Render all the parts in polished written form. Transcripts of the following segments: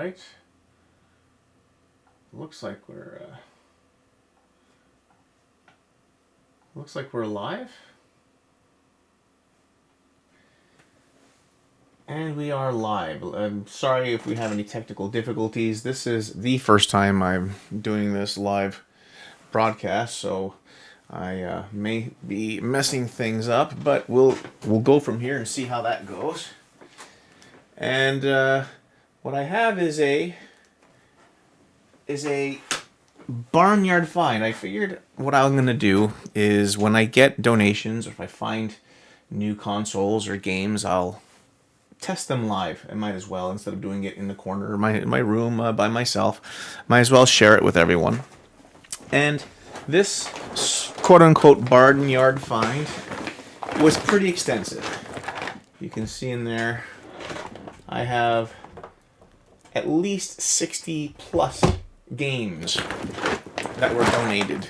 right. Looks like we're live. And we are live. I'm sorry if we have any technical difficulties. This is the first time I'm doing this live broadcast, so I may be messing things up, but we'll go from here and see how that goes. And what I have is a barnyard find. I figured what I'm going to do is when I get donations, or if I find new consoles or games, I'll test them live. I might as well, instead of doing it in the corner of my room by myself, might as well share it with everyone. And this quote-unquote barnyard find was pretty extensive. You can see in there I have at least 60 plus games that were donated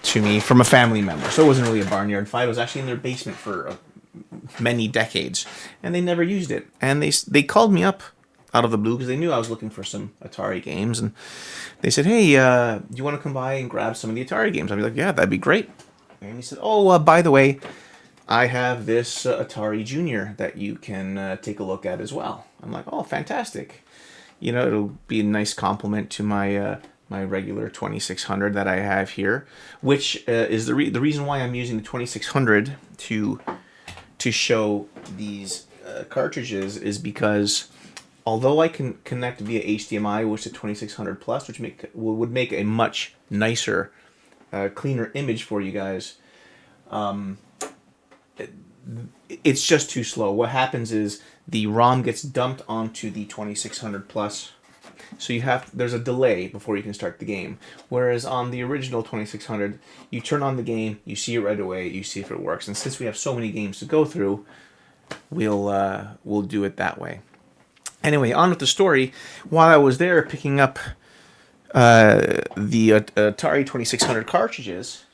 to me from a family member. So it wasn't really a barnyard find. It was actually in their basement for many decades, and they never used it. And they called me up out of the blue because they knew I was looking for some Atari games, and they said, "Hey, do you want to come by and grab some of the Atari games?" I'd be like, "Yeah, that'd be great." And he said, "Oh, by the way, I have this Atari Junior that you can take a look at as well." I'm like, "Oh, fantastic! You know, it'll be a nice compliment to my my regular 2600 that I have here, which is the reason why I'm using the 2600 to show these cartridges is because although I can connect via HDMI with the 2600 plus, which would make a much nicer, cleaner image for you guys, it's just too slow. What happens is the ROM gets dumped onto the 2600 plus, so there's a delay before you can start the game. Whereas on the original 2600, you turn on the game, you see it right away, you see if it works. And since we have so many games to go through, we'll do it that way. Anyway, on with the story. While I was there picking up the Atari 2600 cartridges,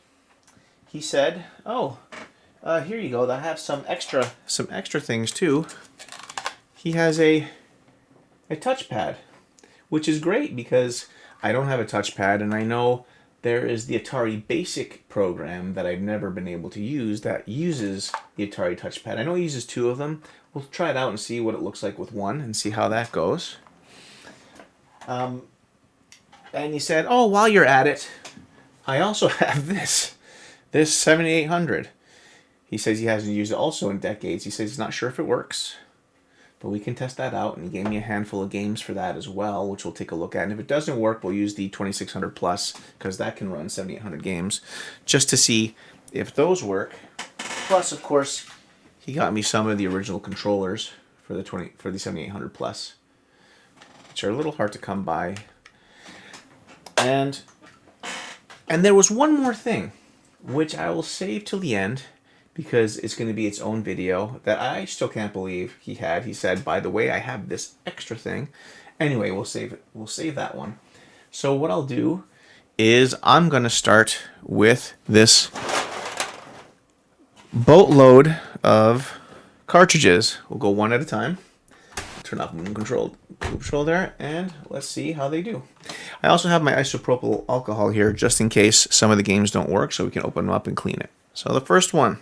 he said, "Oh, here you go. I have some extra things too." He has a touchpad, which is great because I don't have a touchpad, and I know there is the Atari Basic program that I've never been able to use that uses the Atari touchpad. I know it uses two of them. We'll try it out and see what it looks like with one and see how that goes. And he said, "Oh, while you're at it, I also have this 7800. He says he hasn't used it also in decades. He says he's not sure if it works, but we can test that out, and he gave me a handful of games for that as well, which we'll take a look at. And if it doesn't work, we'll use the 2600 plus, because that can run 7800 games, just to see if those work. Plus, of course, he got me some of the original controllers for the 7800 plus, which are a little hard to come by. And there was one more thing, which I will save till the end, because it's going to be its own video that I still can't believe he had. He said, "By the way, I have this extra thing." Anyway, we'll save it. We'll save that one. So what I'll do is I'm going to start with this boatload of cartridges. We'll go one at a time. Turn off movement control there, and let's see how they do. I also have my isopropyl alcohol here just in case some of the games don't work, so we can open them up and clean it. So the first one,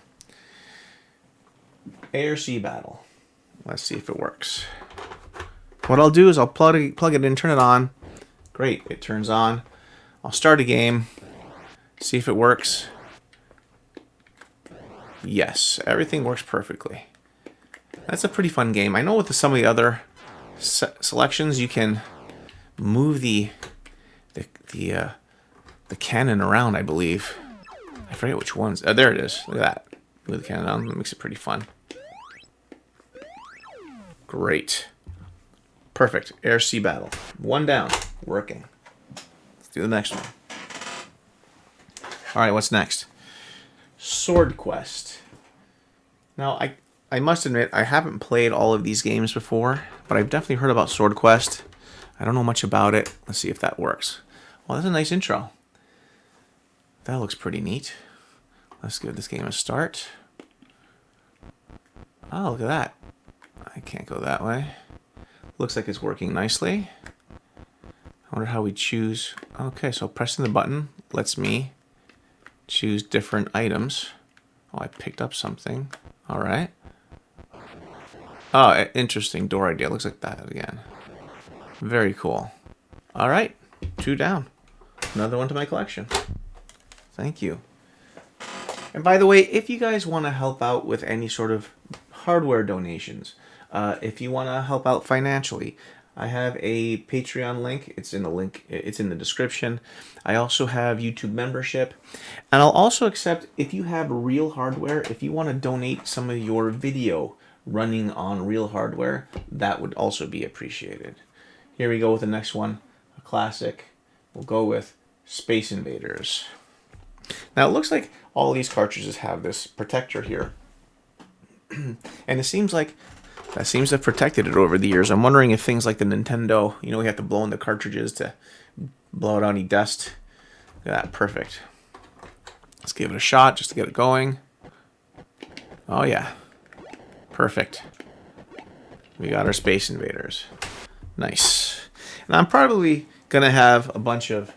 A/C battle. Let's see if it works. What I'll do is I'll plug it in, turn it on. Great, it turns on. I'll start a game, see if it works. Yes, everything works perfectly. That's a pretty fun game. I know with some of the other selections you can move the cannon around, I believe. I forget which ones. There it is. Look at that. Move the cannon on. That makes it pretty fun. Great. Perfect. A/C battle. One down. Working. Let's do the next one. Alright, what's next? Sword Quest. Now, I must admit, I haven't played all of these games before, but I've definitely heard about Sword Quest. I don't know much about it. Let's see if that works. Well, that's a nice intro. That looks pretty neat. Let's give this game a start. Oh, look at that. I can't go that way. Looks like it's working nicely. I wonder how we choose. Okay, so pressing the button lets me choose different items. Oh, I picked up something. All right. Oh, interesting door idea. Looks like that again. Very cool. All right, 2 down. Another one to my collection. Thank you. And by the way, if you guys want to help out with any sort of hardware donations, if you want to help out financially, I have a Patreon link. It's in the link. It's in the description. I also have YouTube membership, and I'll also accept if you have real hardware. If you want to donate some of your video running on real hardware, that would also be appreciated. Here we go with the next one, a classic. We'll go with Space Invaders. Now it looks like all these cartridges have this protector here. And it seems like that seems to have protected it over the years. I'm wondering if things like the Nintendo, you know, we have to blow in the cartridges to blow out any dust. Look at that, perfect. Let's give it a shot just to get it going. Oh yeah, perfect. We got our Space Invaders. Nice. And I'm probably gonna have a bunch of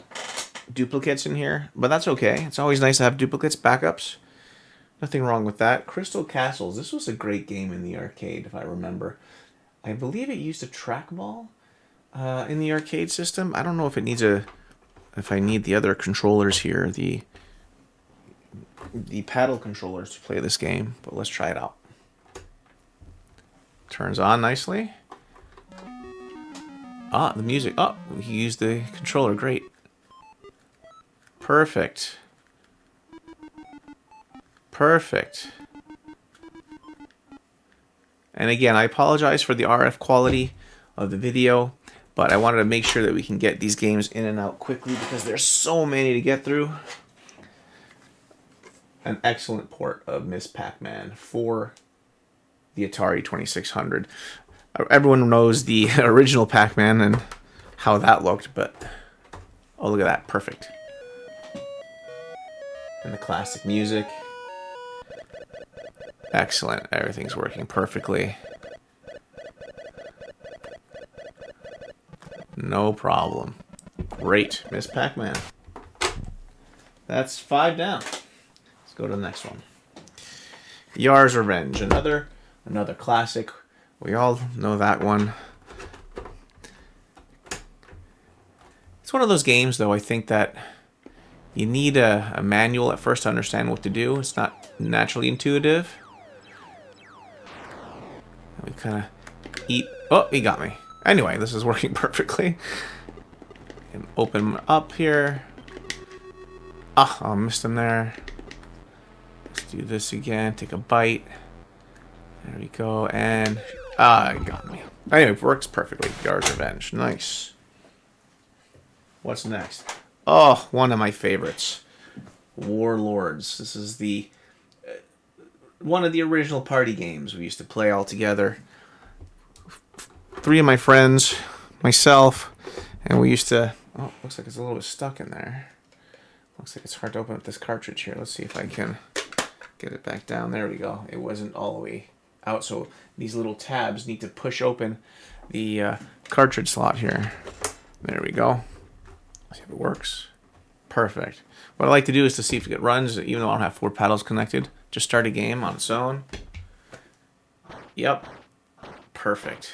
duplicates in here, but that's okay. It's always nice to have duplicates, backups. Nothing wrong with that. Crystal Castles. This was a great game in the arcade, if I remember. I believe it used a trackball in the arcade system. I don't know if it needs if I need the other controllers here, the paddle controllers to play this game, but let's try it out. Turns on nicely. Ah, the music. Oh, he used the controller. Great. Perfect. Perfect. And again, I apologize for the RF quality of the video, but I wanted to make sure that we can get these games in and out quickly because there's so many to get through. An excellent port of Miss Pac-Man for the Atari 2600. Everyone knows the original Pac-Man and how that looked, but oh, look at that. Perfect. And the classic music. Excellent. Everything's working perfectly. No problem. Great. Miss Pac-Man. That's 5 down. Let's go to the next one. Yar's Revenge. Another classic. We all know that one. It's one of those games, though, I think that you need a manual at first to understand what to do. It's not naturally intuitive. We kind of eat. Oh, he got me. Anyway, this is working perfectly. And open up here. Ah, I missed him there. Let's do this again. Take a bite. There we go. And it got me. Anyway, it works perfectly. Yar's Revenge. Nice. What's next? Oh, one of my favorites. Warlords. This is the one of the original party games we used to play all together. 3 of my friends, myself, and we used to... Oh, looks like it's a little bit stuck in there. Looks like it's hard to open up this cartridge here. Let's see if I can get it back down. There we go. It wasn't all the way out, so these little tabs need to push open the cartridge slot here. There we go. Let's see if it works. Perfect. What I like to do is to see if it runs, even though I don't have 4 paddles connected. Just start a game on its own. Yep. Perfect.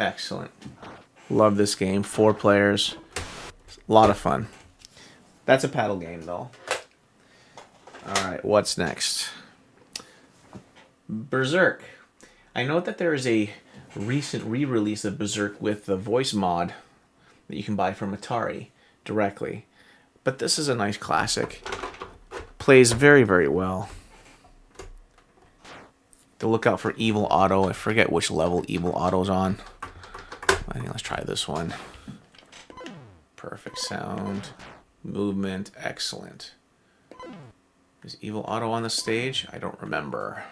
Excellent. Love this game. 4 players. A lot of fun. That's a paddle game, though. Alright, what's next? Berserk. I know that there is a recent re-release of Berserk with the voice mod that you can buy from Atari directly. But this is a nice classic. Plays very, very well. To look out for Evil Auto. I forget which level Evil Auto's on. I think let's try this one. Perfect sound. Movement. Excellent. Is Evil Auto on the stage? I don't remember.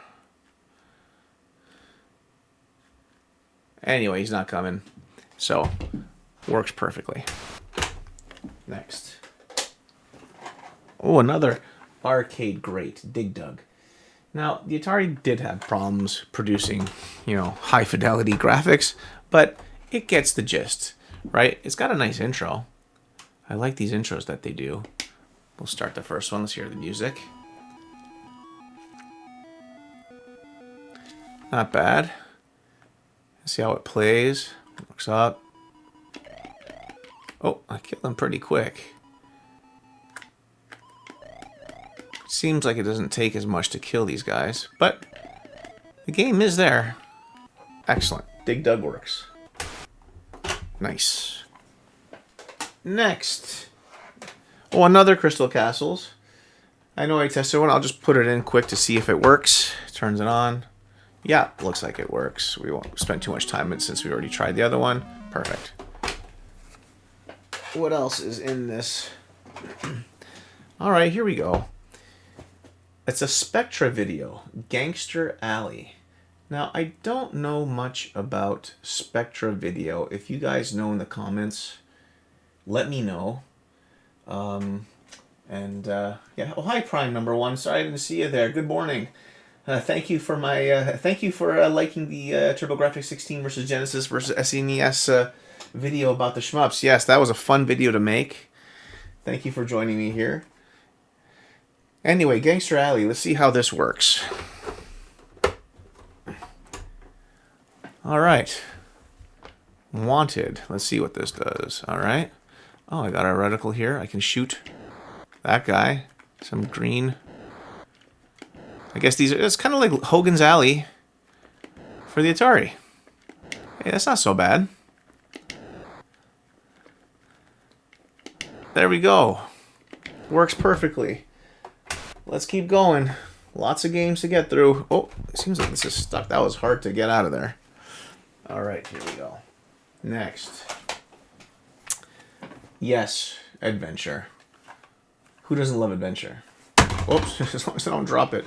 Anyway, he's not coming. So, works perfectly. Next. Oh, another arcade great, Dig Dug. Now, the Atari did have problems producing, high fidelity graphics, but it gets the gist, right? It's got a nice intro. I like these intros that they do. We'll start the first one. Let's hear the music. Not bad. See how it plays. Looks up. Oh, I killed him pretty quick. Seems like it doesn't take as much to kill these guys, but the game is there. Excellent. Dig Dug works. Nice. Next. Oh, another Crystal Castles. I know I tested one. I'll just put it in quick to see if it works. Turns it on. Yeah, looks like it works. We won't spend too much time on it since we already tried the other one. Perfect. What else is in this? All right, here we go. It's a Spectra video, Gangster Alley. Now, I don't know much about Spectra video. If you guys know in the comments, let me know. Yeah. Oh, hi, Prime number one. Sorry I didn't see you there. Good morning. Thank you for liking the TurboGrafx 16 versus Genesis versus SNES video about the shmups. Yes, that was a fun video to make. Thank you for joining me here. Anyway, Gangster Alley, let's see how this works. All right. Wanted. Let's see what this does. All right. Oh, I got a reticle here. I can shoot that guy. Some green. I guess it's kind of like Hogan's Alley for the Atari. Hey, that's not so bad. There we go. Works perfectly. Let's keep going. Lots of games to get through. Oh, it seems like this is stuck. That was hard to get out of there. All right, here we go. Next. Yes, adventure. Who doesn't love adventure? Whoops, as long as I don't drop it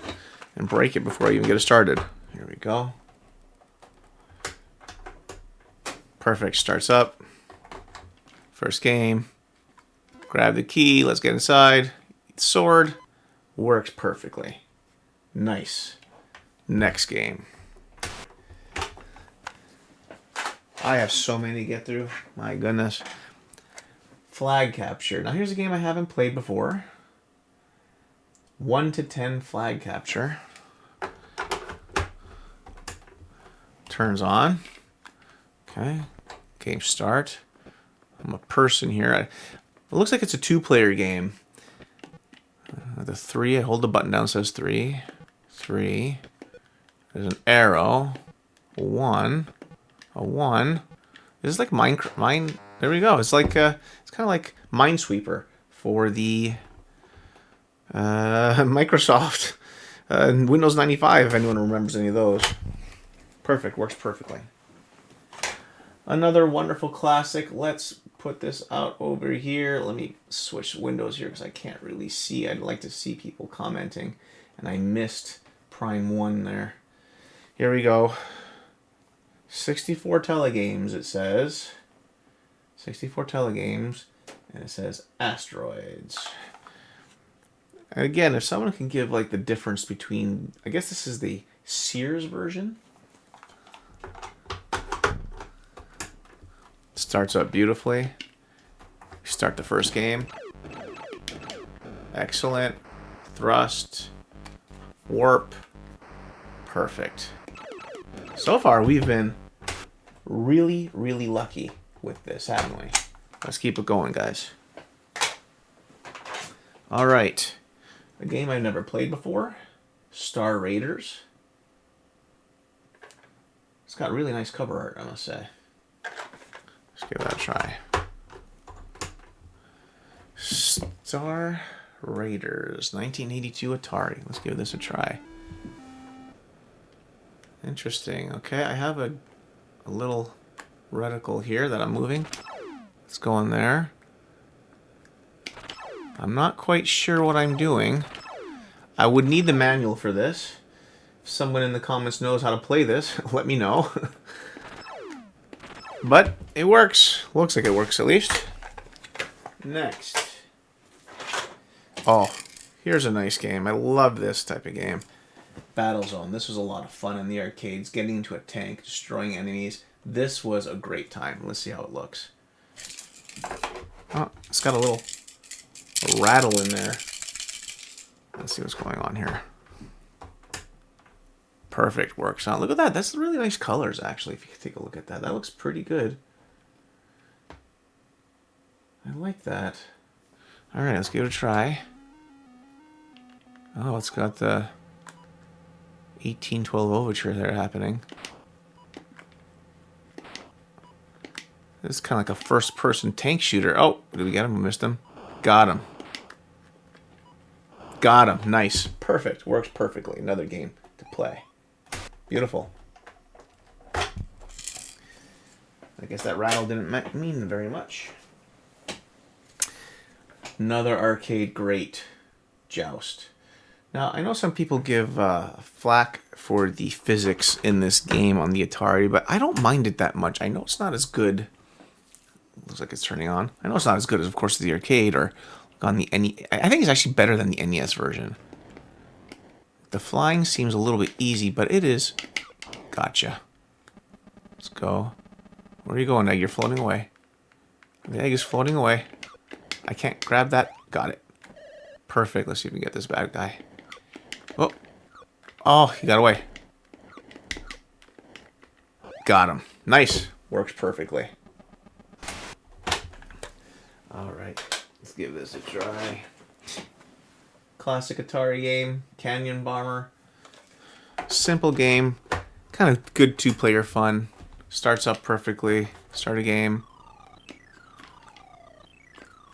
and break it before I even get it started. Here we go. Perfect, starts up. First game. Grab the key, let's get inside. Sword. Works perfectly. Nice. Next game. I have so many to get through. My goodness. Flag capture. Now here's a game I haven't played before. 1 to 10 flag capture. Turns on. Okay. Game start. I'm a person here. It looks like it's a 2-player game. The 3, I hold the button down, says 3. 3. There's an arrow. 1. A 1. This is like Minecraft. There we go. It's like it's kind of like Minesweeper for the Microsoft Windows 95. If anyone remembers any of those. Perfect. Works perfectly. Another wonderful classic. Let's put this out over here. Let me switch windows here because I can't really see. I'd like to see people commenting, and I missed Prime 1 there. Here we go. 64 telegames, it says. 64 telegames, and it says Asteroids. And again, if someone can give like the difference between, I guess this is the Sears version. Starts up beautifully. Start the first game. Excellent. Thrust. Warp. Perfect. So far, we've been really, really lucky with this, haven't we? Let's keep it going, guys. All right. A game I've never played before. Star Raiders. It's got really nice cover art, I must say. Let's give that a try. Star Raiders, 1982 Atari. Let's give this a try. Interesting. Okay, I have a little reticle here that I'm moving. Let's go in there. I'm not quite sure what I'm doing. I would need the manual for this. If someone in the comments knows how to play this, let me know. But it works. Looks like it works at least. Next. Oh, here's a nice game. I love this type of game. Battle Zone. This was a lot of fun in the arcades, getting into a tank, destroying enemies. This was a great time. Let's see how it looks. Oh, it's got a little rattle in there. Let's see what's going on here. Perfect, works out. Look at that. That's really nice colors, actually, if you take a look at that. That looks pretty good. I like that. All right, let's give it a try. Oh, it's got the 1812 overture there happening. This is kind of like a first-person tank shooter. Oh, did we get him? We missed him. Got him. Got him. Nice. Perfect. Works perfectly. Another game to play. Beautiful. I guess that rattle didn't mean very much. Another arcade great, Joust. Now, I know some people give flack for the physics in this game on the Atari, but I don't mind it that much. I know it's not as good. Looks like it's turning on. I know it's not as good as, of course, the arcade or on the NES. I think it's actually better than the NES version. The flying seems a little bit easy, but it is. Gotcha. Let's go. Where are you going, egg? You're floating away. The egg is floating away. I can't grab that. Got it. Perfect. Let's see if we can get this bad guy. Oh. Oh, he got away. Got him. Nice. Works perfectly. Alright. Let's give this a try. Classic Atari game. Canyon Bomber. Simple game. Kind of good two-player fun. Starts up perfectly. Start a game.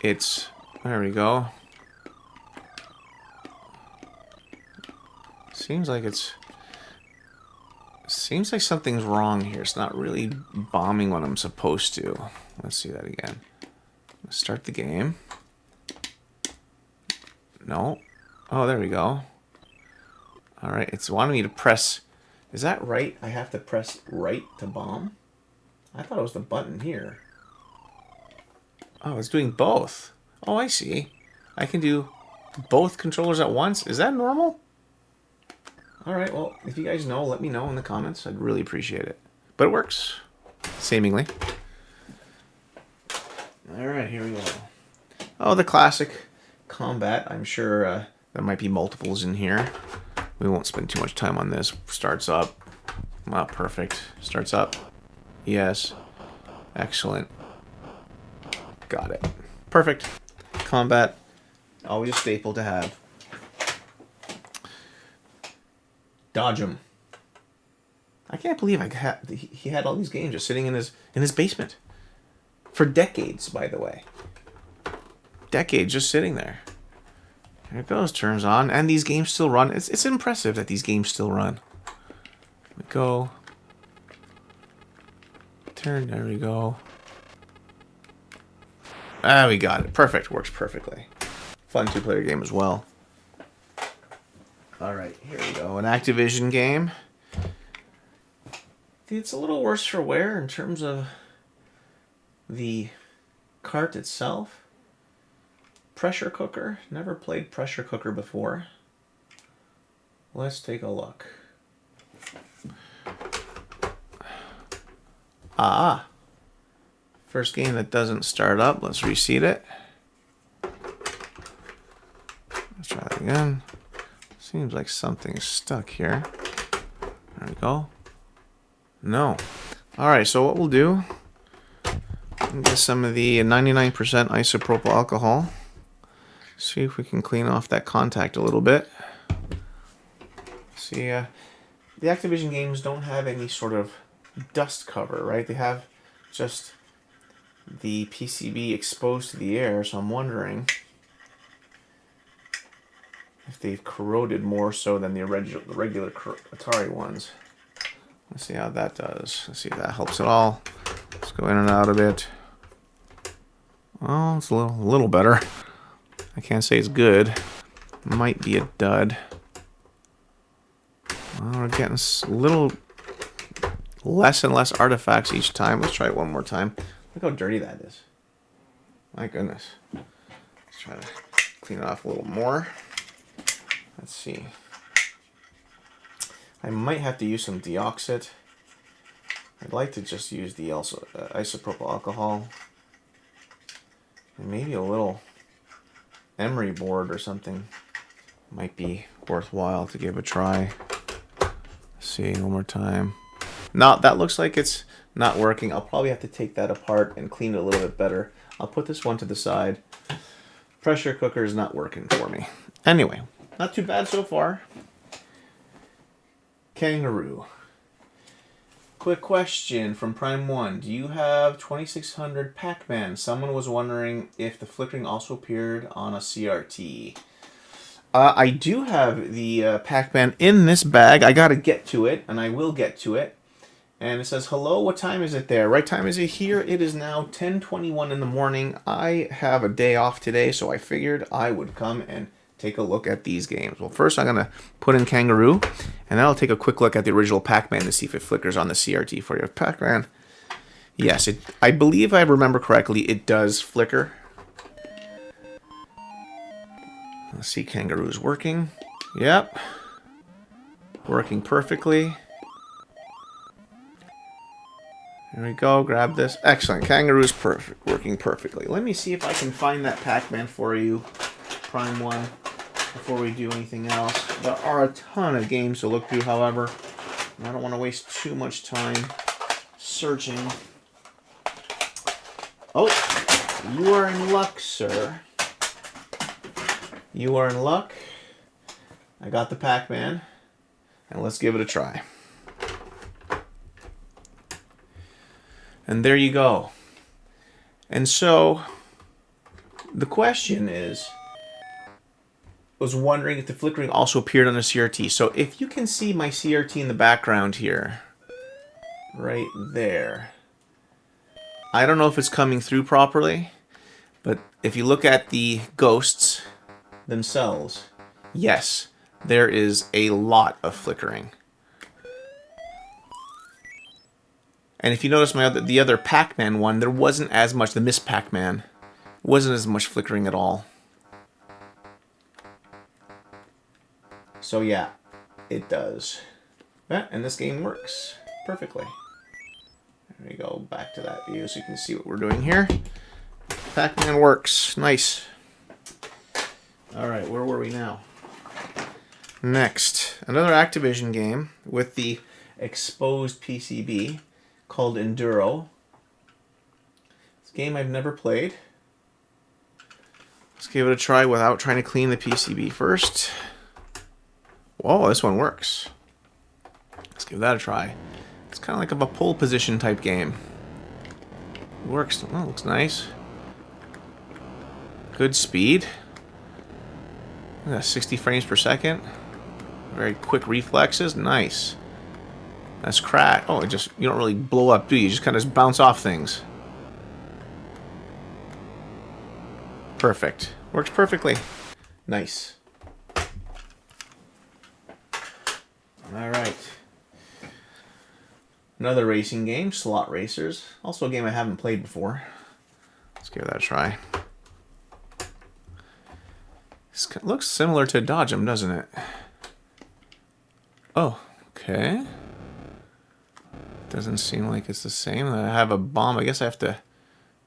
It's... There we go. Seems like something's wrong here. It's not really bombing when I'm supposed to. Let's see that again. Let's start the game. No. Oh, there we go. Alright, it's wanting me to press... Is that right? I have to press right to bomb? I thought it was the button here. Oh, it's doing both. Oh, I see. I can do both controllers at once. Is that normal? Alright, well, if you guys know, let me know in the comments. I'd really appreciate it. But it works. Seemingly. Alright, here we go. Oh, the classic combat. I'm sure there might be multiples in here. We won't spend too much time on this. Starts up. Ah, perfect. Starts up. Yes. Excellent. Got it. Perfect. Combat. Always a staple to have. Dodge him. I can't believe he had all these games just sitting in his basement. For decades, by the way. Decades just sitting there. There it goes, turns on, and these games still run. It's impressive that these games still run. We go. Turn, there we go. Ah, we got it. Perfect, works perfectly. Fun two-player game as well. Alright, here we go. An Activision game. It's a little worse for wear in terms of the cart itself. Pressure cooker. Never played pressure cooker before. Let's take a look. Ah. First game that doesn't start up. Let's reseat it. Let's try that again. Seems like something's stuck here. There we go. No. Alright, so what we'll do, get some of the 99% isopropyl alcohol. See if we can clean off that contact a little bit. See, the Activision games don't have any sort of dust cover, right? They have just the PCB exposed to the air, so I'm wondering if they've corroded more so than the regular Atari ones. Let's see how that does. Let's see if that helps at all. Let's go in and out a bit. Oh, it's a little better. I can't say it's good. Might be a dud. Well, we're getting a little less and less artifacts each time. Let's try it one more time. Look how dirty that is. My goodness. Let's try to clean it off a little more. Let's see. I might have to use some deoxit. I'd like to just use the isopropyl alcohol. And maybe a little emery board or something might be worthwhile to give a try. Let's see, one more time. No, that looks like it's not working. I'll probably have to take that apart and clean it a little bit better. I'll put this one to the side. Pressure cooker is not working for me. Anyway, not too bad so far. Kangaroo. Quick question from Prime 1. Do you have 2600 Pac-Man? Someone was wondering if the flickering also appeared on a CRT. I do have the Pac-Man in this bag. I gotta get to it, and I will get to it. And it says, hello, what time is it there? Right time is it here? It is now 10:21 in the morning. I have a day off today, so I figured I would come and take a look at these games. Well, first I'm going to put in Kangaroo, and then I'll take a quick look at the original Pac-Man to see if it flickers on the CRT for you. Pac-Man, yes, I believe I remember correctly, it does flicker. Let's see, Kangaroo's working. Yep. Working perfectly. There we go, grab this. Excellent, Kangaroo's perfect, working perfectly. Let me see if I can find that Pac-Man for you, Prime 1, before we do anything else. There are a ton of games to look through, however. And I don't want to waste too much time searching. Oh, you are in luck, sir. You are in luck. I got the Pac-Man, and let's give it a try. And there you go. And so, the question is, I was wondering if the flickering also appeared on a CRT. So if you can see my CRT in the background here, right there, I don't know if it's coming through properly, but if you look at the ghosts themselves, yes, there is a lot of flickering. And if you notice the other Pac-Man one, there wasn't as much, the Miss Pac-Man, wasn't as much flickering at all. So yeah, it does. Yeah, and this game works perfectly. There we go, back to that view so you can see what we're doing here. Pac-Man works, nice. Alright, where were we now? Next, another Activision game with the exposed PCB. Called Enduro. It's a game I've never played. Let's give it a try without trying to clean the PCB first. Whoa, this one works. Let's give that a try. It's kind of like a pole position type game. It works. Oh, looks nice. Good speed. 60 frames per second. Very quick reflexes. Nice. That's crack. Oh, you don't really blow up, do you? You just kind of bounce off things. Perfect. Works perfectly. Nice. Alright. Another racing game, Slot Racers. Also a game I haven't played before. Let's give that a try. This looks similar to Dodge'em, doesn't it? Oh, okay. Doesn't seem like it's the same. I have a bomb. I guess I have to...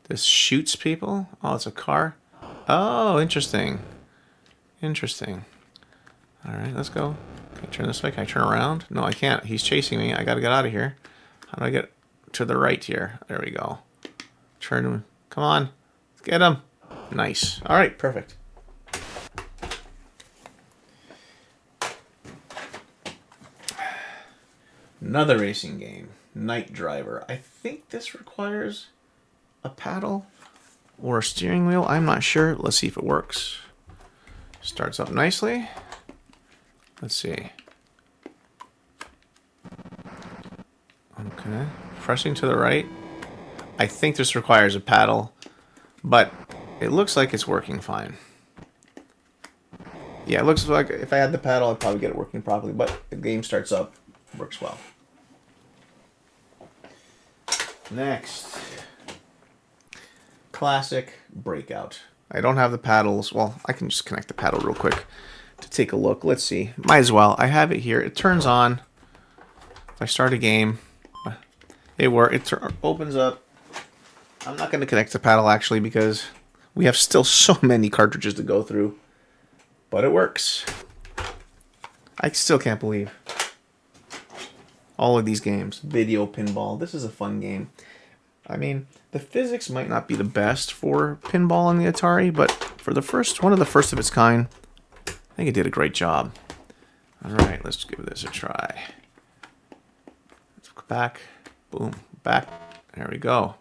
This shoots people? Oh, it's a car? Oh, interesting. Interesting. Alright, let's go. Can I turn this way? Can I turn around? No, I can't. He's chasing me. I gotta get out of here. How do I get to the right here? There we go. Turn him. Come on. Let's get him. Nice. Alright, perfect. Another racing game. Night Driver. I think this requires a paddle or a steering wheel. I'm not sure. Let's see if it works. Starts up nicely. Let's see. Okay. Pressing to the right. I think this requires a paddle, but it looks like it's working fine. Yeah, it looks like if I had the paddle, I'd probably get it working properly, but the game starts up. Works well. Next, classic Breakout. I don't have the paddles. Well, I can just connect the paddle real quick to take a look. Let's see. Might as well. I have it here. It turns on. If I start a game, it opens up. I'm not going to connect the paddle actually because we have still so many cartridges to go through. But it works. I still can't believe all of these games. Video pinball. This is a fun game. I mean, the physics might not be the best for pinball on the Atari, but for one of the first of its kind, I think it did a great job. All right, let's give this a try. Let's go back. Boom. Back. There we go.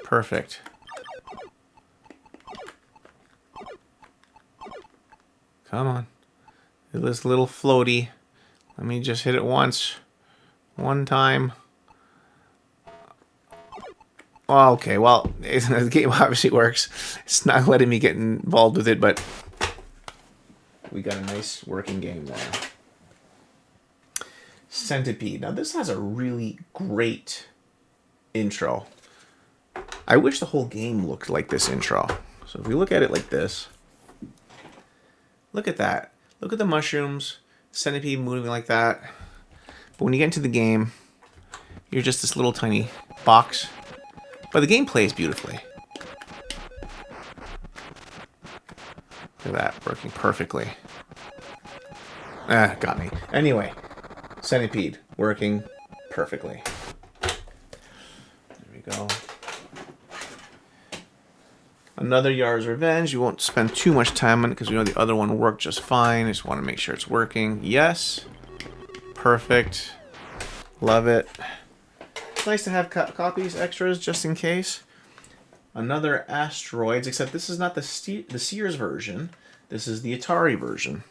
Perfect. Come on. This little floaty. Let me just hit it once. One time. Oh, okay, well, the game obviously works. It's not letting me get involved with it, but we got a nice working game there. Centipede. Now, this has a really great intro. I wish the whole game looked like this intro. So if we look at it like this, look at that. Look at the mushrooms, centipede moving like that. But when you get into the game, you're just this little tiny box. But the game plays beautifully. Look at that, working perfectly. Got me. Anyway, centipede, working perfectly. There we go. Another Yar's Revenge. You won't spend too much time on it because we know the other one worked just fine. I just want to make sure it's working. Yes. Perfect. Love it. It's nice to have copies, extras, just in case. Another Asteroids, except this is not the Sears version. This is the Atari version.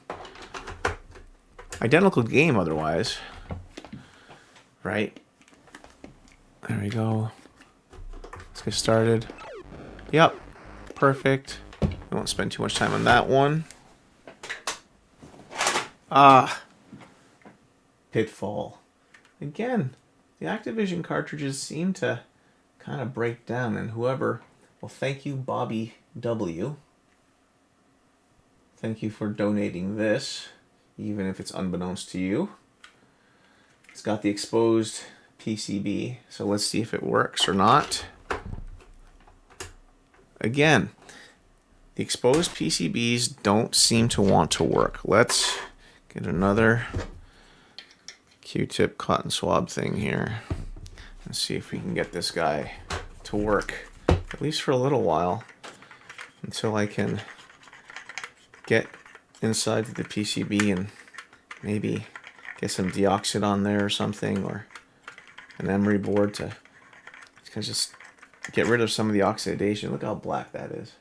Identical game otherwise. Right? There we go. Let's get started. Yep. Perfect. I won't spend too much time on that one. Pitfall. Again, the Activision cartridges seem to kind of break down, and well, thank you, Bobby W. Thank you for donating this, even if it's unbeknownst to you. It's got the exposed PCB, so let's see if it works or not. Again, the exposed PCBs don't seem to want to work. Let's get another Q-tip cotton swab thing here and see if we can get this guy to work, at least for a little while, until I can get inside the PCB and maybe get some deoxide on there or something, or an emery board to just get rid of some of the oxidation. Look how black that is.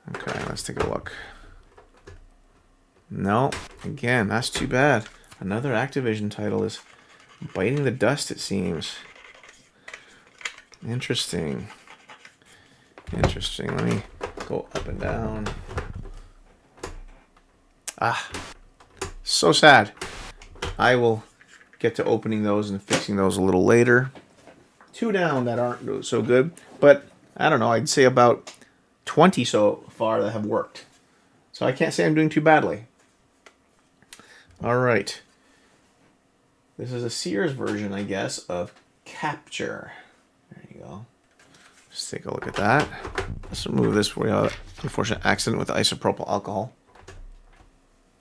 Okay, let's take a look. No, again, that's too bad. Another Activision title is biting the dust, it seems. Interesting. Interesting. Let me go up and down. So sad. I will get to opening those and fixing those a little later. 2 down that aren't so good, but I don't know, I'd say about 20 so far that have worked. So I can't say I'm doing too badly. All right. This is a Sears version, I guess, of Capture. There you go. Let's take a look at that. Let's remove this for an unfortunate accident with isopropyl alcohol.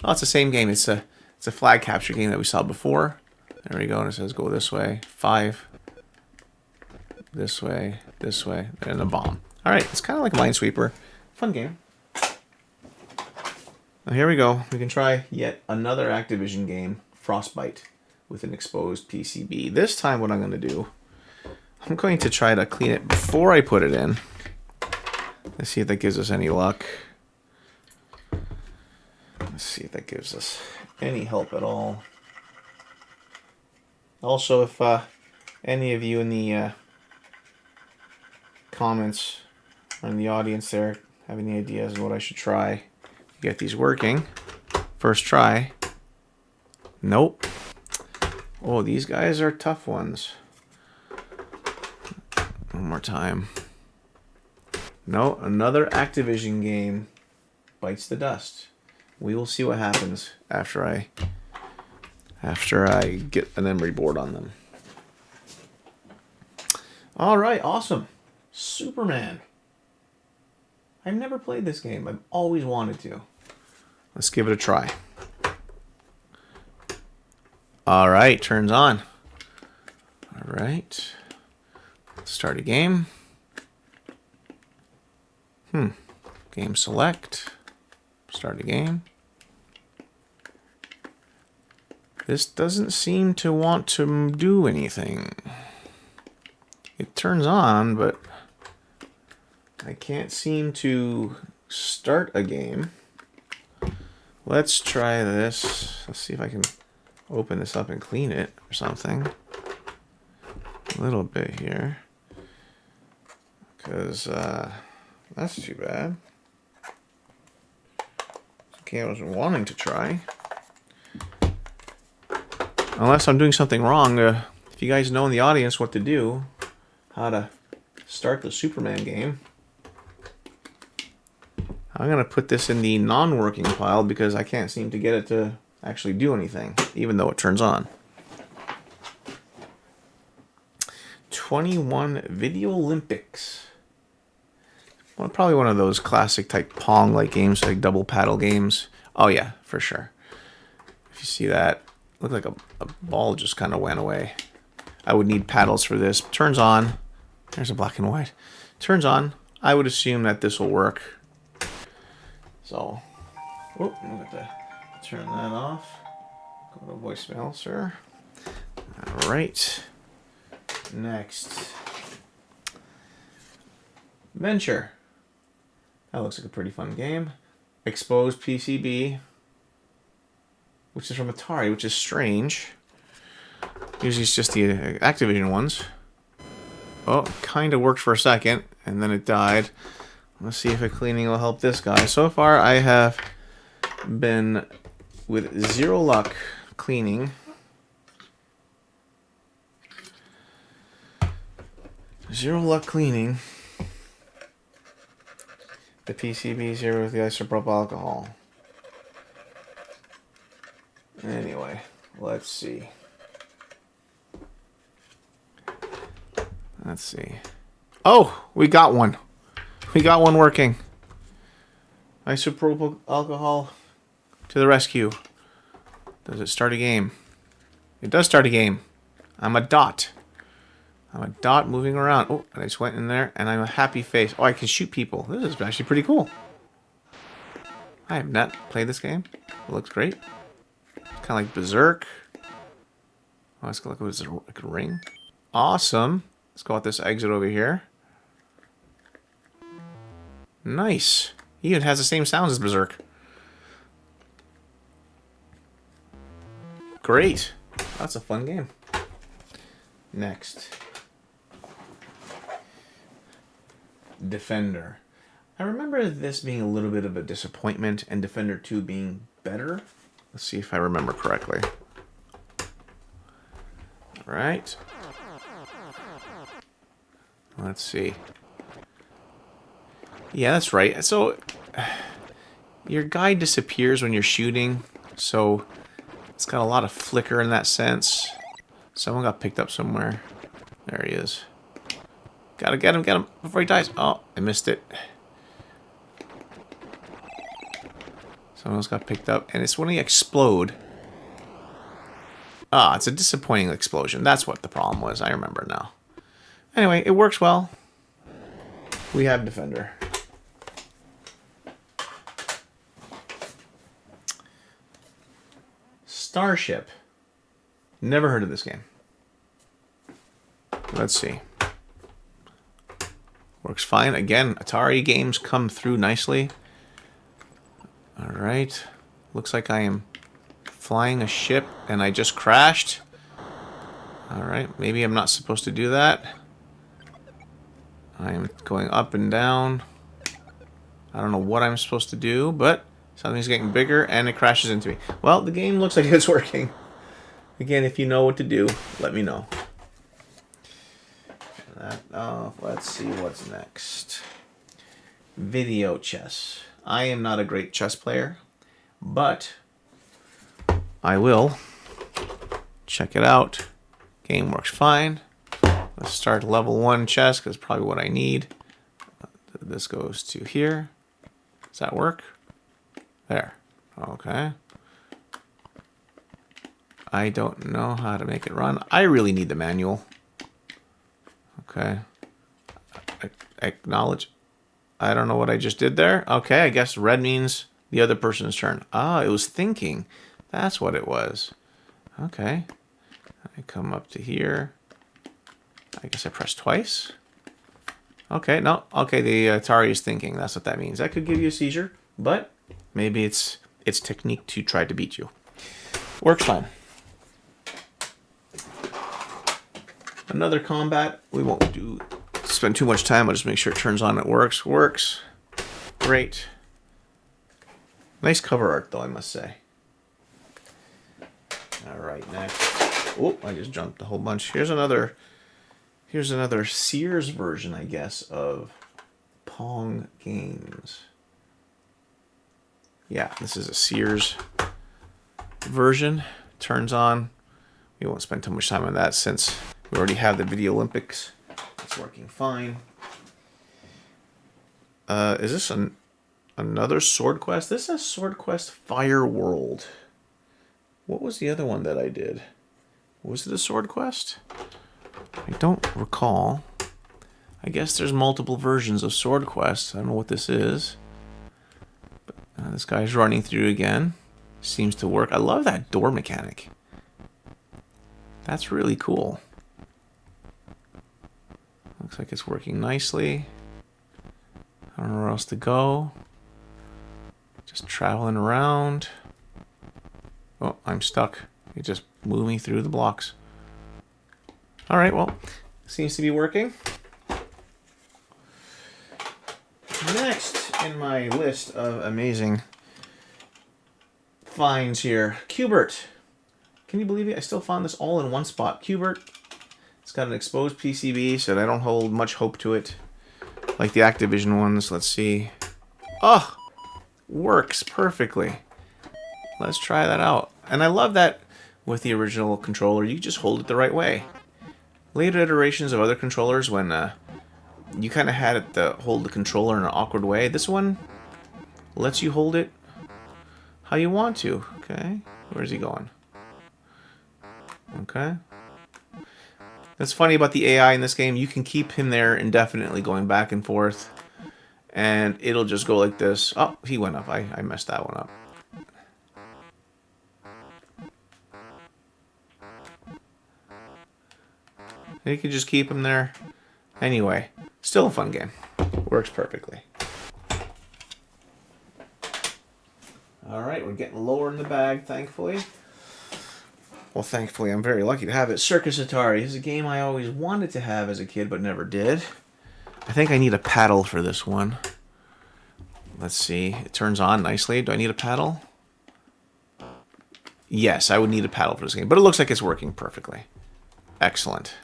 Oh, it's the same game. It's a flag capture game that we saw before. There we go, and it says go this way. 5. This way, and a bomb. All right, it's kind of like Minesweeper. Fun game. Now here we go. We can try yet another Activision game, Frostbite, with an exposed PCB. This time what I'm going to do, I'm going to try to clean it before I put it in. Let's see if that gives us any luck. Let's see if that gives us any help at all. Also, if any of you in the comments or in the audience there have any ideas of what I should try to get these working. First try. Nope. Oh, these guys are tough ones. One more time. No, another Activision game bites the dust. We will see what happens after I after I get an memory board on them. All right, awesome. Superman. I've never played this game. I've always wanted to. Let's give it a try. All right, turns on. All right. Let's start a game. Game select. Start a game. This doesn't seem to want to do anything. It turns on, but I can't seem to start a game. Let's try this. Let's see if I can open this up and clean it or something. A little bit here. Because that's too bad. Okay, I wasn't wanting to try. Unless I'm doing something wrong. If you guys know in the audience what to do, how to start the Superman game, I'm going to put this in the non-working pile because I can't seem to get it to actually do anything, even though it turns on. 21 Video Olympics. Well, probably one of those classic type Pong-like games, like double paddle games. Oh yeah, for sure. If you see that, looked like a ball just kind of went away. I would need paddles for this. Turns on. There's a black and white. Turns on. I would assume that this will work. So, I'm going to turn that off. Go to voicemail, sir. All right. Next. Venture. That looks like a pretty fun game. Exposed PCB, which is from Atari, which is strange. Usually it's just the Activision ones. Oh, kind of worked for a second, and then it died. Let's see if a cleaning will help this guy. So far, I have been with zero luck cleaning. Zero luck cleaning the PCBs here with the isopropyl alcohol. Anyway, let's see. Let's see. Oh, we got one. We got one working. Isopropyl alcohol to the rescue. Does it start a game? It does start a game. I'm a dot. I'm a dot moving around. Oh, and I just went in there, and I'm a happy face. Oh, I can shoot people. This is actually pretty cool. I have not played this game. It looks great. It's kind of like Berserk. Oh, it's like a ring. Awesome. Let's go out this exit over here. Nice. He even has the same sounds as Berserk. Great. That's a fun game. Next. Defender. I remember this being a little bit of a disappointment and Defender 2 being better. Let's see if I remember correctly. All right. Let's see. Yeah, that's right. So, your guy disappears when you're shooting, so it's got a lot of flicker in that sense. Someone got picked up somewhere. There he is. Gotta get him before he dies. Oh, I missed it. Someone else got picked up, and it's when he explode. Ah, it's a disappointing explosion. That's what the problem was. I remember now. Anyway, it works well. We have Defender. Starship. Never heard of this game. Let's see. Works fine. Again, Atari games come through nicely. Alright. Looks like I am flying a ship and I just crashed. Alright, maybe I'm not supposed to do that. I am going up and down. I don't know what I'm supposed to do, but something's getting bigger and it crashes into me. Well, the game looks like it's working. Again, if you know what to do, let me know. Let's see what's next. Video chess. I am not a great chess player, but I will Check it out. Game works fine. Let's start level 1 chess, because it's probably what I need. This goes to here. Does that work? There. Okay. I don't know how to make it run. I really need the manual. Okay. Acknowledge. I don't know what I just did there. Okay, I guess red means the other person's turn. Ah, it was thinking. That's what it was. Okay. I come up to here. I guess I press twice. Okay, no. Okay, the Atari is thinking. That's what that means. That could give you a seizure, but maybe it's technique to try to beat you. Works fine. Another combat. We won't spend too much time. I'll just make sure it turns on. It works. Works. Great. Nice cover art, though, I must say. All right, next. Oh, I just jumped a whole bunch. Here's another Sears version, I guess, of Pong games. Yeah, this is a Sears version. Turns on. We won't spend too much time on that since we already have the Video Olympics. It's working fine. Is this another Sword Quest? This is Sword Quest Fire World. What was the other one that I did? Was it a Sword Quest? I don't recall. I guess there's multiple versions of Sword Quest. I don't know what this is. But, this guy's running through again. Seems to work. I love that door mechanic. That's really cool. Looks like it's working nicely. I don't know where else to go. Just traveling around. Oh, I'm stuck. It just moved me through the blocks. All right, well, seems to be working. Next in my list of amazing finds here, Qbert. Can you believe it? I still found this all in one spot. Qbert. It's got an exposed PCB, so I don't hold much hope to it. Like the Activision ones. Let's see. Oh, works perfectly. Let's try that out. And I love that with the original controller, you just hold it the right way. Later iterations of other controllers, when you kind of had to hold the controller in an awkward way, this one lets you hold it how you want to. Okay, where's he going? Okay. That's funny about the AI in this game. You can keep him there indefinitely going back and forth, and it'll just go like this. Oh, he went up. I messed that one up. You can just keep him there. Anyway, still a fun game. Works perfectly. Alright, we're getting lower in the bag, thankfully. Well, thankfully, I'm very lucky to have it. Circus Atari. This is a game I always wanted to have as a kid, but never did. I think I need a paddle for this one. Let's see. It turns on nicely. Do I need a paddle? Yes, I would need a paddle for this game, but it looks like it's working perfectly. Excellent.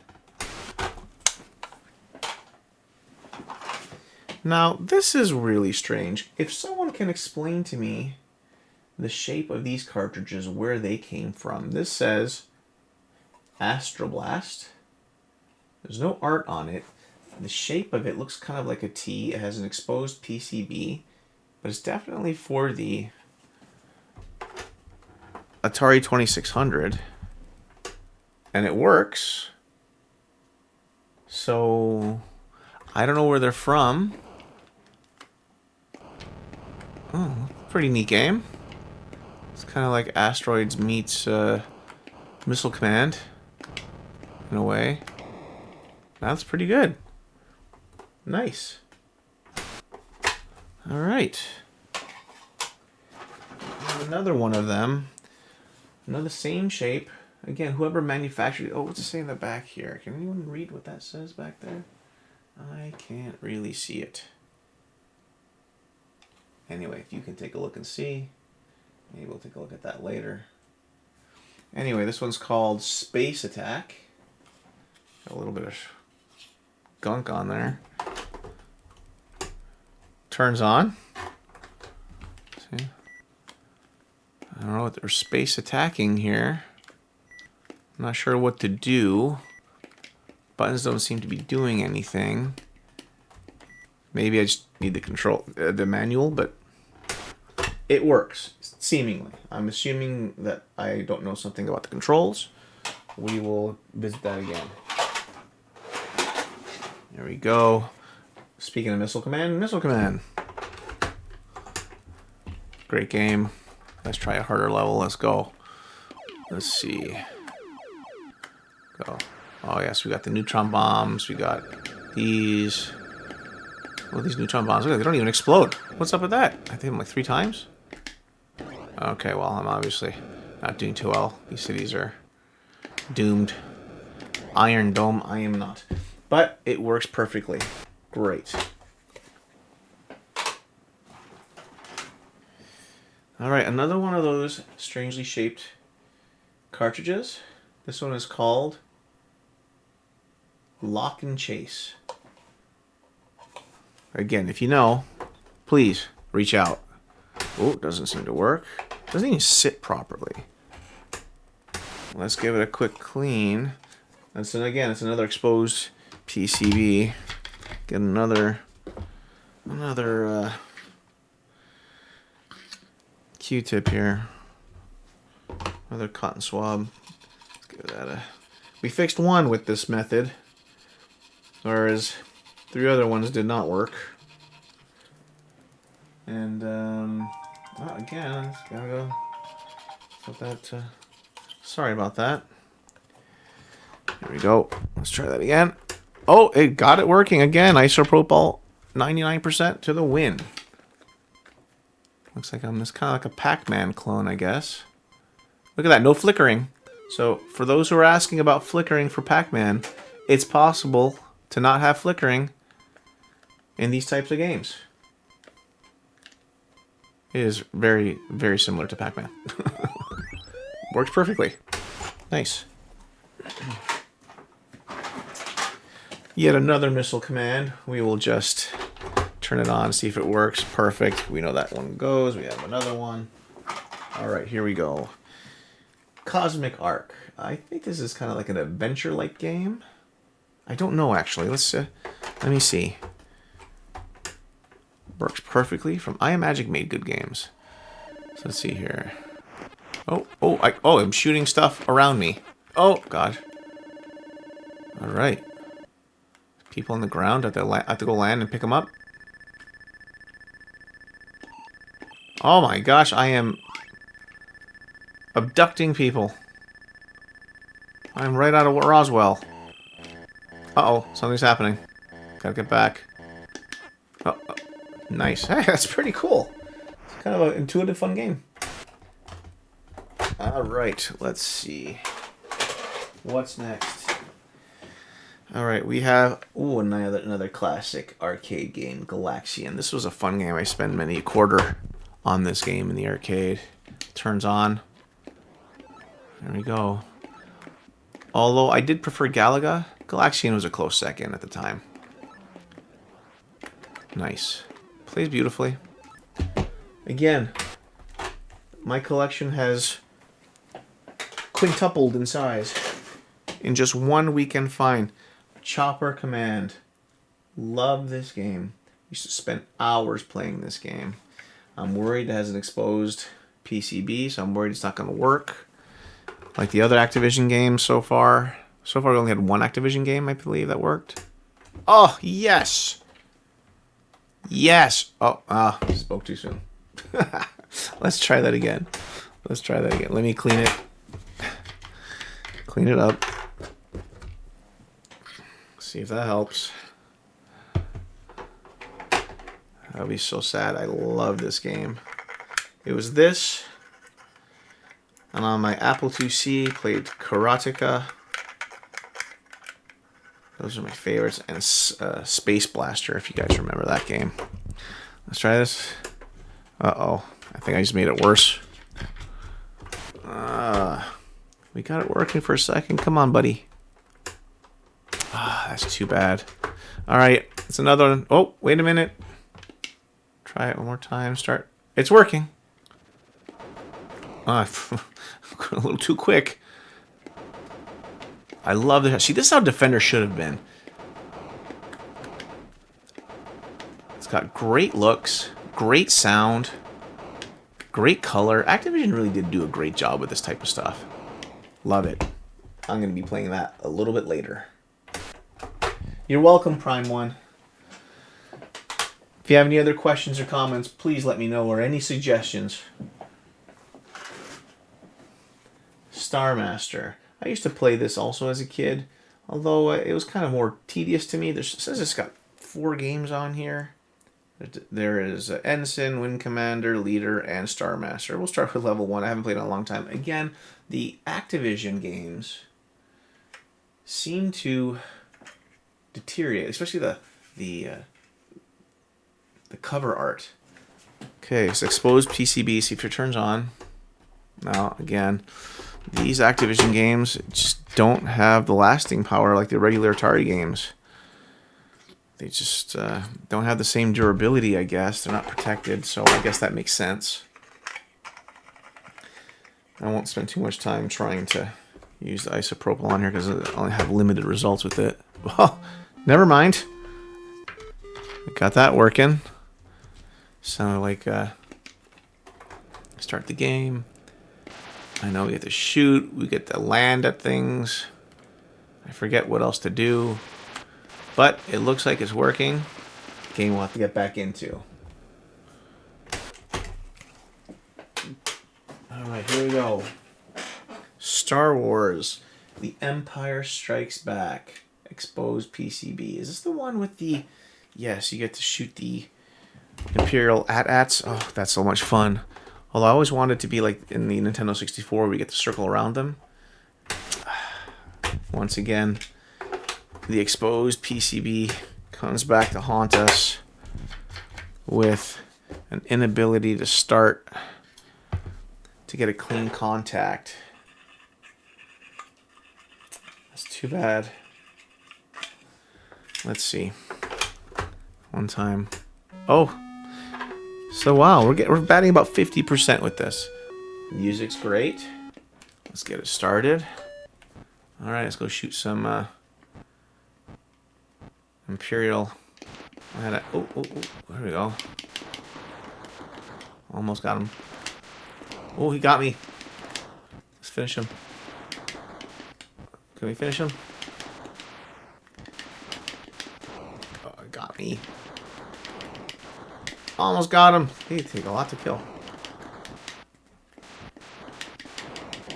Now, this is really strange. If someone can explain to me the shape of these cartridges, where they came from. This says Astroblast. There's no art on it. The shape of it looks kind of like a T. It has an exposed PCB, but it's definitely for the Atari 2600. And it works. So, I don't know where they're from. Oh, pretty neat game. It's kind of like Asteroids meets Missile Command, in a way. That's pretty good. Nice. All right. Another one of them. Another same shape. Again, whoever manufactured it. Oh, what's it say in the back here? Can anyone read what that says back there? I can't really see it. Anyway, if you can take a look and see. Maybe we'll take a look at that later. Anyway, this one's called Space Attack. Got a little bit of gunk on there. Turns on. See? I don't know what they're space attacking here. I'm not sure what to do. Buttons don't seem to be doing anything. Maybe I just need the manual, but it works, seemingly. I'm assuming that I don't know something about the controls. We will visit that again. There we go. Speaking of Missile Command, Missile Command. Great game. Let's try a harder level. Let's go. Let's see. Go. Oh yes, we got the neutron bombs. We got these. Oh, these neutron bombs. Look, they don't even explode. What's up with that? I think them like 3 times. Okay, well, I'm obviously not doing too well. These cities are doomed. Iron Dome, I am not. But it works perfectly. Great. Alright, another one of those strangely shaped cartridges. This one is called Lock and Chase. Again, if you know, please reach out. Oh, it doesn't seem to work. It doesn't even sit properly. Let's give it a quick clean. And so again, it's another exposed PCB. Get another Q-tip here. Another cotton swab. Let's give that a... We fixed one with this method, whereas 3 other ones did not work. And again, just gotta go. Put that. Sorry about that. Here we go. Let's try that again. Oh, it got it working again. Isopropyl 99% to the win. Looks like I'm just kind of like a Pac-Man clone, I guess. Look at that, no flickering. So for those who are asking about flickering for Pac-Man, it's possible to not have flickering in these types of games. It is very, very similar to Pac-Man. Works perfectly. Nice. Yet another missile command. We will just turn it on, see if it works. Perfect. We know that one goes. We have another one. All right, here we go. Cosmic Arc. I think this is kind of like an adventure-like game. I don't know, actually. Let me see. Works perfectly from iMagic made good games. So let's see here. I'm shooting stuff around me. Oh God. All right. People on the ground. I have to go land and pick them up. Oh my gosh, I am abducting people. I'm right out of Roswell. Uh-oh, something's happening. Gotta get back. Oh, nice. Hey, that's pretty cool. It's kind of an intuitive, fun game. Alright, let's see. What's next? Alright, we have another classic arcade game, Galaxian. This was a fun game. I spent many a quarter on this game in the arcade. Turns on. There we go. Although I did prefer Galaga, Galaxian was a close second at the time. Nice. Plays beautifully. Again, my collection has quintupled in size in just one weekend find. Chopper Command. Love this game. Used to spend hours playing this game. I'm worried it has an exposed PCB, so I'm worried it's not going to work. Like the other Activision games so far. So far we only had one Activision game, I believe, that worked. Oh, yes! Yes! Oh, spoke too soon. Let's try that again. Let's try that again. Let me clean it. Clean it up. See if that helps. That would be so sad. I love this game. It was this. And on my Apple IIc, played Karateka. Those are my favorites. And Space Blaster, if you guys remember that game. Let's try this. Uh-oh. I think I just made it worse. We got it working for a second. Come on, buddy. That's too bad. Alright, it's another one. Oh, wait a minute. Try it one more time. Start. It's working. A little too quick. I love this. See, this is how Defender should have been. It's got great looks, great sound, great color. Activision really did do a great job with this type of stuff. Love it. I'm going to be playing that a little bit later. You're welcome, Prime One. If you have any other questions or comments, please let me know, or any suggestions. Star Master. I used to play this also as a kid, although it was kind of more tedious to me. It says it's got 4 games on here. There is Ensign, Wind Commander, Leader, and Star Master. We'll start with level 1. I haven't played in a long time. Again, the Activision games seem to deteriorate, especially the cover art. Okay, so exposed PCB. See if it turns on. Now, again, these Activision games just don't have the lasting power like the regular Atari games. They just don't have the same durability, I guess. They're not protected, so I guess that makes sense. I won't spend too much time trying to use the isopropyl on here because I only have limited results with it. Well, never mind. We got that working. Sounded like start the game. I know we have to shoot. We get to land at things. I forget what else to do. But it looks like it's working. Game we'll have to get back into. Alright, here we go. Star Wars. The Empire Strikes Back. Exposed PCB. Is this the one with the... Yes, you get to shoot the Imperial AT-ATs. Oh, that's so much fun. Although I always wanted to be like in the Nintendo 64 where we get to circle around them. Once again, the exposed PCB comes back to haunt us with an inability to start, to get a clean contact. That's too bad. Let's see. One time. Oh! So wow, we're batting about 50% with this. Music's great. Let's get it started. Alright, let's go shoot some Imperial. Oh, there we go. Almost got him. Oh, he got me. Let's finish him. Can we finish him? Oh, it got me. Almost got him. He take a lot to kill.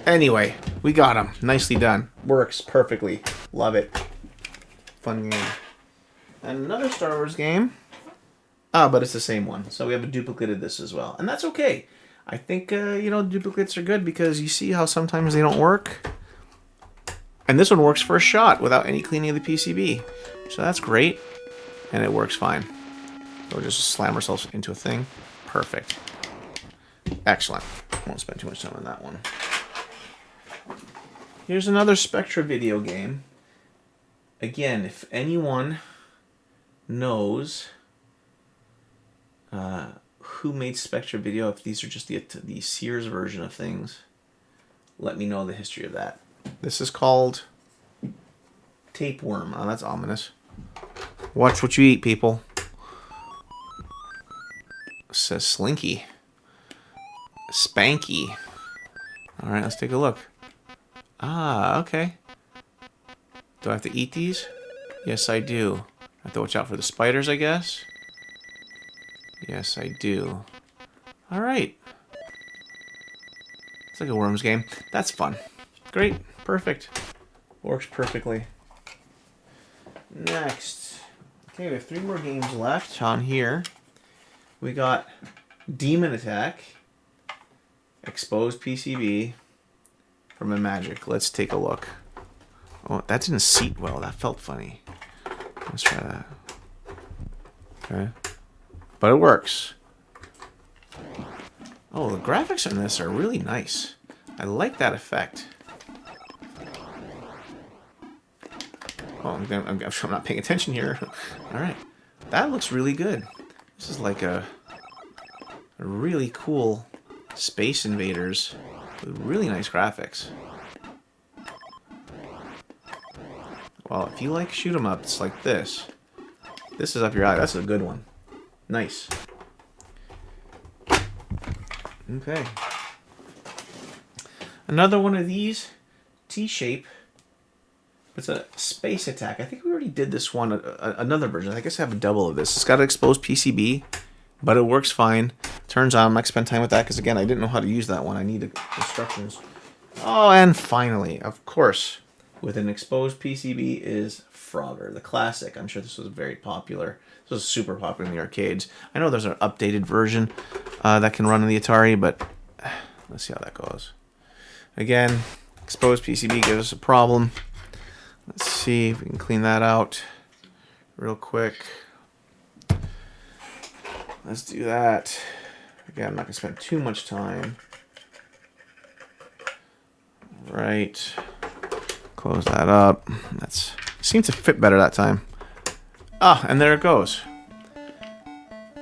Anyway, we got him. Nicely done. Works perfectly. Love it. Fun game. And another Star Wars game. Ah, but it's the same one. So we have a duplicate of this as well. And that's okay. I think, duplicates are good because you see how sometimes they don't work. And this one works first shot without any cleaning of the PCB. So that's great. And it works fine. So we'll just slam ourselves into a thing. Perfect. Excellent. Won't spend too much time on that one. Here's another Spectra video game. Again, if anyone knows who made Spectra video, if these are just the Sears version of things, let me know the history of that. This is called Tapeworm. Oh, that's ominous. Watch what you eat, people. It says Slinky. Spanky. Alright, let's take a look. Ah, okay. Do I have to eat these? Yes, I do. I have to watch out for the spiders, I guess. Yes, I do. Alright. It's like a Worms game. That's fun. Great. Perfect. Works perfectly. Next. Okay, we have 3 more games left on here. We got Demon Attack. Exposed PCB. From Magic. Let's take a look. Oh, that didn't seat well. That felt funny. Let's try that. Okay. But it works. Oh, the graphics on this are really nice. I like that effect. Oh, I'm not paying attention here. Alright. That looks really good. This is like a really cool Space Invaders with really nice graphics. Well, if you like shoot 'em ups like this is up your alley. That's a good one. Nice. Okay. Another one of these, T-shape. It's a space attack. I think we already did this one, another version. I guess I have a double of this. It's got an exposed PCB, but it works fine. Turns on. I'm not going to spend time with that because, again, I didn't know how to use that one. I need instructions. Oh, and finally, of course, with an exposed PCB is Frogger, the classic. I'm sure this was very popular. This was super popular in the arcades. I know there's an updated version that can run on the Atari, but let's see how that goes. Again, exposed PCB gives us a problem. Let's see if we can clean that out real quick. Let's do that. Again, I'm not going to spend too much time. Right. Close that up. That seemed to fit better that time. Ah, and there it goes.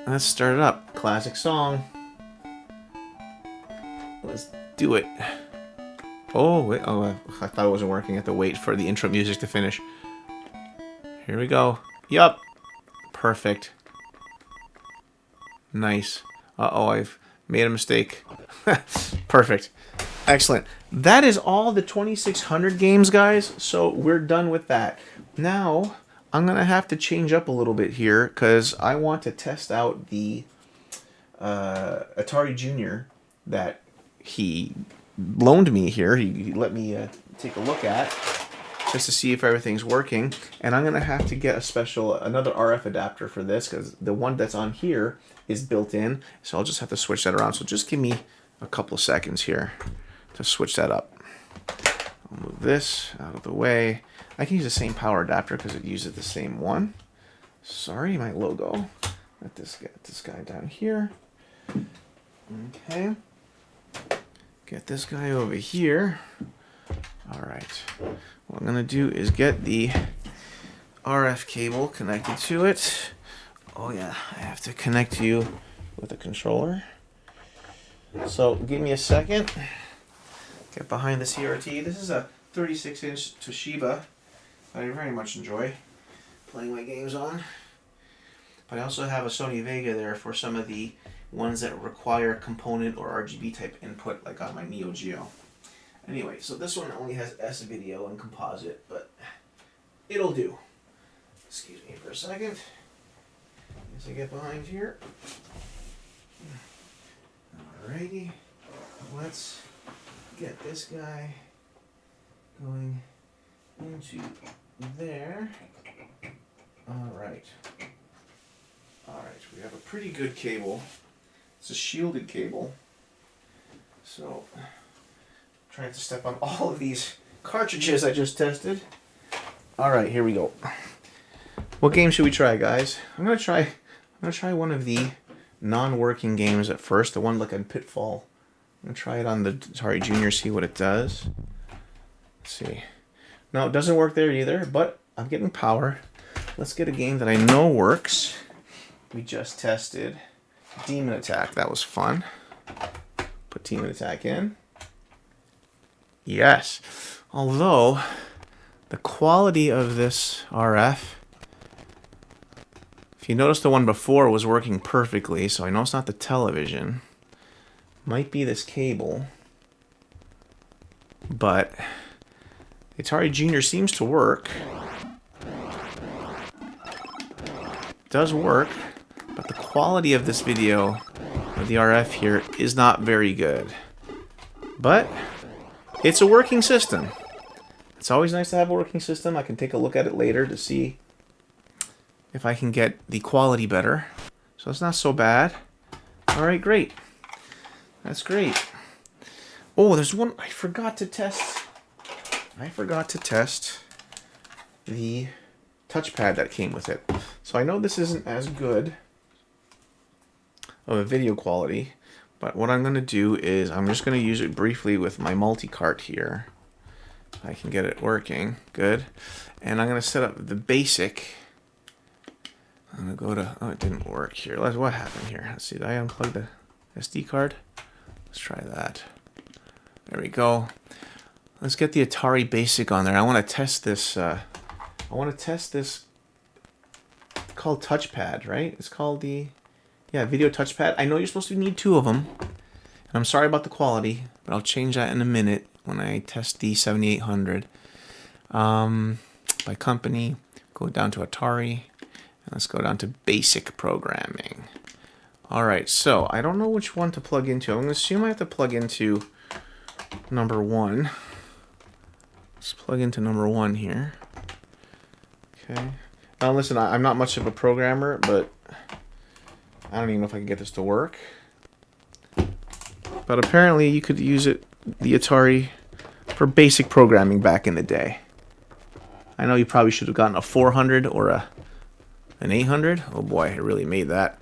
Let's start it up. Classic song. Let's do it. Oh, wait. Oh, I thought it wasn't working. I have to wait for the intro music to finish. Here we go. Yup. Perfect. Nice. Uh-oh, I've made a mistake. Perfect. Excellent. That is all the 2600 games, guys. So we're done with that. Now, I'm going to have to change up a little bit here because I want to test out the Atari Junior that he loaned me here. He let me take a look at just to see if everything's working. And I'm going to have to get another RF adapter for this because the one that's on here is built in. So I'll just have to switch that around. So just give me a couple of seconds here to switch that up. I'll move this out of the way. I can use the same power adapter because it uses the same one. Sorry, my logo. Let this get this guy down here. Okay. Get this guy over here. All right. What I'm gonna do is get the RF cable connected to it. Oh yeah, I have to connect you with a controller. So give me a second. Get behind the CRT. This is a 36-inch Toshiba that I very much enjoy playing my games on. But I also have a Sony Vega there for some of the ones that require component or RGB type input, like on my Neo Geo. Anyway, so this one only has S-video and composite, but it'll do. Excuse me for a second. As I get behind here. Alrighty. Let's get this guy going into there. Alright. Alright, we have a pretty good cable. It's a shielded cable. So, I'm trying to step on all of these cartridges I just tested. Alright, here we go. What game should we try, guys? I'm gonna try one of the non-working games at first, the one like on Pitfall. I'm gonna try it on the Atari Junior, see what it does. Let's see. No, it doesn't work there either, but I'm getting power. Let's get a game that I know works. We just tested Demon Attack. That was fun. Put Demon Attack in. Yes. Although, the quality of this RF, if you notice the one before was working perfectly, so I know it's not the television. Might be this cable. But the Atari Junior seems to work. It does work, but the quality of this video of the RF here is not very good. But it's a working system. It's always nice to have a working system. I can take a look at it later to see if I can get the quality better. So it's not so bad. Alright, great. That's great. Oh, there's one I forgot to test. I forgot to test the touchpad that came with it. So I know this isn't as good of a video quality, but what I'm going to do is I'm just going to use it briefly with my multi-cart here. I can get it working. Good. And I'm going to set up the basic. I'm going to go to... Oh, it didn't work here. What happened here? Let's see. Did I unplug the SD card? Let's try that. There we go. Let's get the Atari Basic on there. I want to test this I want to test this called touchpad, right? It's called the, yeah, video touchpad. I know you're supposed to need 2 of them. And I'm sorry about the quality, but I'll change that in a minute when I test the 7800. By company, go down to Atari, and let's go down to basic programming. Alright, so I don't know which one to plug into. I'm going to assume I have to plug into number 1. Let's plug into number 1 here. Okay. Now listen, I'm not much of a programmer, but I don't even know if I can get this to work. But apparently you could use it, the Atari, for basic programming back in the day. I know you probably should have gotten a 400 or an 800. Oh boy, I really made that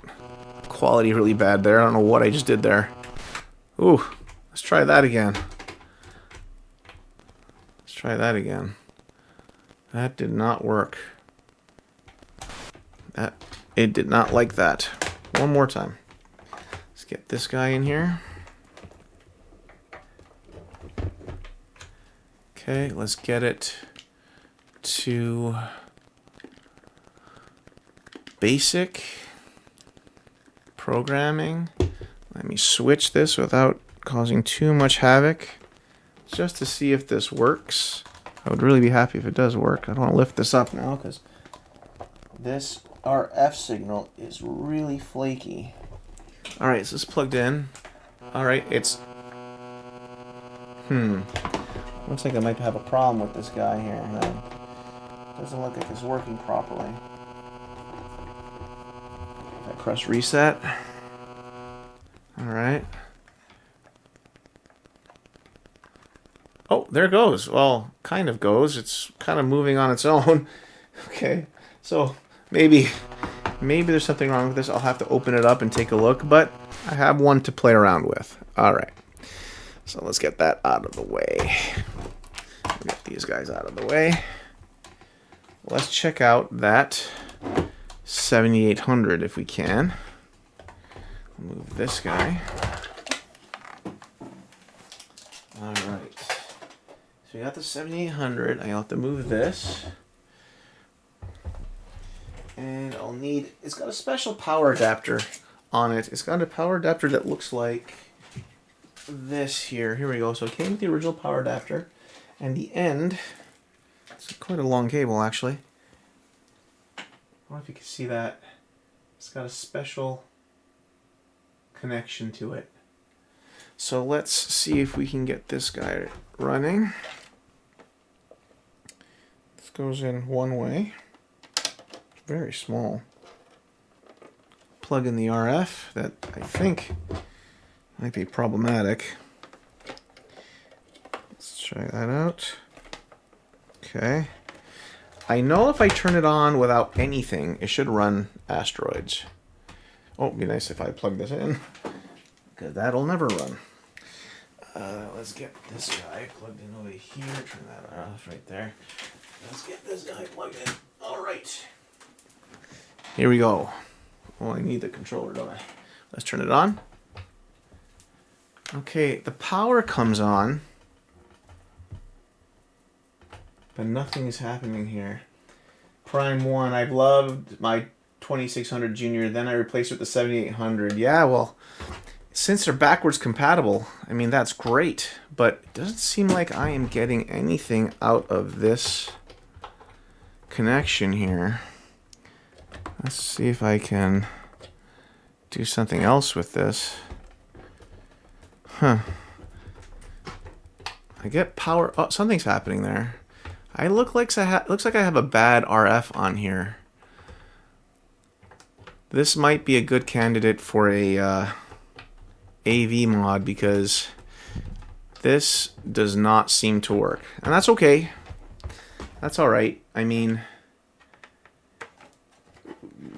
quality really bad there. I don't know what I just did there. Ooh, let's try that again. Let's try that again. That did not work. It did not like that. One more time. Let's get this guy in here. Okay, let's get it to basic programming. Let me switch this without causing too much havoc, just to see if this works. I would really be happy if it does work. I don't want to lift this up now because this RF signal is really flaky. Alright, so it's plugged in. Alright, it's... Looks like I might have a problem with this guy here. Doesn't look like it's working properly. If I press reset. Alright. Oh, there it goes. Well, kind of goes. It's kind of moving on its own. Okay, so maybe there's something wrong with this. I'll have to open it up and take a look, but I have one to play around with. Alright. So let's get that out of the way. Get these guys out of the way. Let's check out that 7800 if we can. Move this guy. Alright. So we got the 7800. I'll have to move this. And I'll need... It's got a special power adapter on it. It's got a power adapter that looks like this here. Here we go. So it came with the original power adapter. And the end... It's quite a long cable, actually. I don't know if you can see that. It's got a special connection to it. So let's see if we can get this guy running. This goes in one way. Very small. Plug in the RF. That, I think, might be problematic. Let's try that out. Okay. I know if I turn it on without anything, it should run Asteroids. Oh, it'd be nice if I plug this in, because that'll never run. Let's get this guy plugged in over here. Turn that off right there. Let's get this guy plugged in. All right. Here we go. Oh, I need the controller, don't I? Let's turn it on. Okay, the power comes on, but nothing is happening here. Prime 1, I've loved my 2600 Junior, then I replaced it with the 7800. Yeah, well, since they're backwards compatible, I mean, that's great, but it doesn't seem like I am getting anything out of this connection here. Let's see if I can do something else with this. Huh. I get power. Oh, something's happening there. Looks like I have a bad RF on here. This might be a good candidate for a AV mod because this does not seem to work. And that's okay. That's alright. I mean,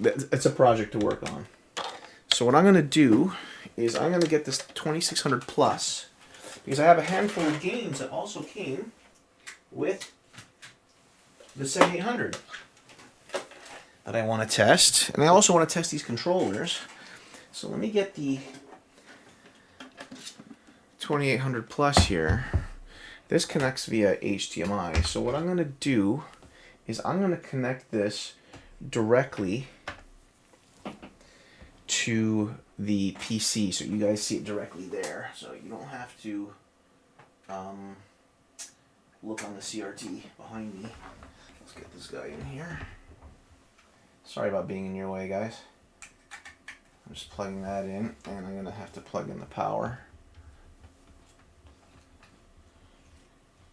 it's a project to work on. So what I'm going to do is I'm going to get this 2600 Plus because I have a handful of games that also came with the 7800 that I want to test. And I also want to test these controllers. So let me get the 2800 Plus here. This connects via HDMI. So what I'm going to do is I'm going to connect this directly to the PC, so you guys see it directly there, so you don't have to look on the CRT behind me. Let's get this guy in here. Sorry about being in your way, guys. I'm just plugging that in, and I'm going to have to plug in the power.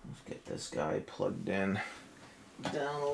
Let's get this guy plugged in down the way.